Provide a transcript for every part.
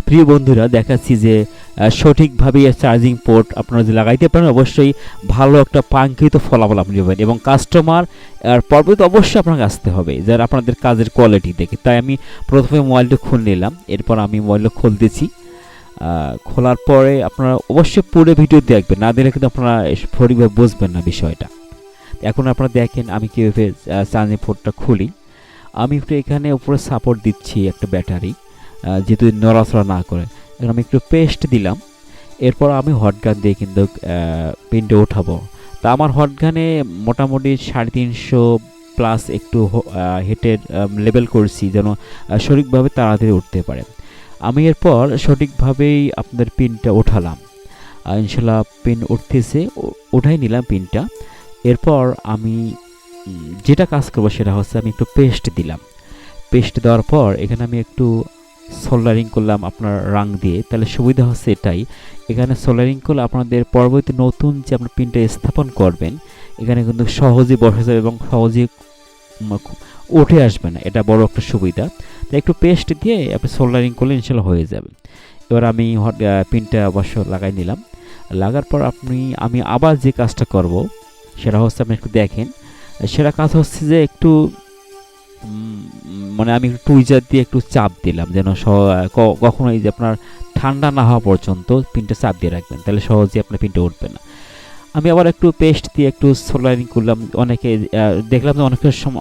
প্রিয় বন্ধুরা, দেখাচ্ছি যে সঠিকভাবে চার্জিং পোর্ট আপনারা যদি লাগাইতে পারেন অবশ্যই ভালো একটা কাঙ্ক্ষিত ফলাফল আপনি পাবেন, এবং কাস্টমার পরবর্তী অবশ্যই আপনাকে আসতে হবে যারা আপনাদের কাজের কোয়ালিটি দেখে। তাই আমি প্রথমে মোবাইলটা খুলে নিলাম, এরপর আমি মোবাইলটা খুলতেছি। খোলার পরে আপনারা অবশ্যই পুরো ভিডিও দেখবেন, না দিলে কিন্তু আপনারা সঠিকভাবে বুঝবেন না বিষয়টা। এখন আপনারা দেখেন আমি কীভাবে চার্জিং পোর্টটা খুলি। আমি একটু এখানে উপরে সাপোর্ট দিচ্ছি একটা ব্যাটারি, যেহেতু নড়াচড়া না করে। এখন আমি একটু পেস্ট দিলাম, এরপর আমি হট গান দিয়ে কিন্তু পিনটা উঠাবো। তা আমার হট গানে মোটামুটি 350 প্লাস একটু হিটের লেভেল করছি যেন সঠিকভাবে তাড়াতাড়ি উঠতে পারে। আমি এরপর সঠিকভাবেই আপনাদের পিনটা উঠালাম, ইনশাল্লাহ পিন উঠতেছে, উঠাই নিলাম পিনটা। এরপর আমি যেটা কাজ করবো সেটা হচ্ছে আমি একটু পেস্ট দিলাম। পেস্ট দেওয়ার পর এখানে আমি একটু সোল্ডারিং করলাম আপনার রাং দিয়ে, তাহলে সুবিধা হচ্ছে এটাই। এখানে সোল্ডারিং করলে আপনাদের পরবর্তী নতুন যে আপনার পিনটা স্থাপন করবেন এখানে কিন্তু সহজেই বসে যাবে এবং সহজেই উঠে আসবে না, এটা বড় একটা সুবিধা। তাই একটু পেস্ট দিয়ে আপনি সোল্ডারিং করলে ইনশাল্লাহ হয়ে যাবে। এবার আমি পিনটা অবশ্য লাগাই নিলাম। লাগার পর আমি আবার যে কাজটা করব সেটা হচ্ছে আপনি একটু দেখেন, সেটা কাজ হচ্ছে যে একটু মানে আমি একটু টুইজার দিয়ে একটু চাপ দিলাম যেন কখনোই যে আপনার ঠান্ডা না হওয়া পর্যন্ত পিনটা চাপ দিয়ে রাখবেন, তাহলে সহজেই আপনার পিনটা উঠবে না। আমি আবার একটু পেস্ট দিয়ে একটু সোল্ডারিং করলাম। অনেকে দেখলাম যে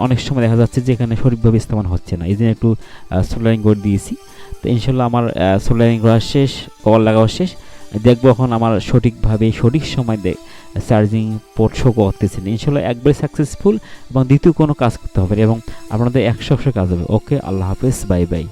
অনেক সময় দেখা যাচ্ছে যে এখানে সঠিকভাবে স্থাপন হচ্ছে না, এই জন্য একটু সোল্ডারিং করে দিয়েছি। তো ইনশাল্লাহ আমার সোল্ডারিং করা শেষ, কভার লাগাও শেষ। দেখবো এখন আমার সঠিকভাবে সঠিক সময় চার্জিং পোর্ট শো করতেছেন। ইনশাল্লাহ একবারে সাকসেসফুল, এবং দ্বিতীয় কোনো কাজ করতে হবে এবং আপনাদের 100% কাজ হবে। ওকে, আল্লাহ হাফেজ, বাই বাই।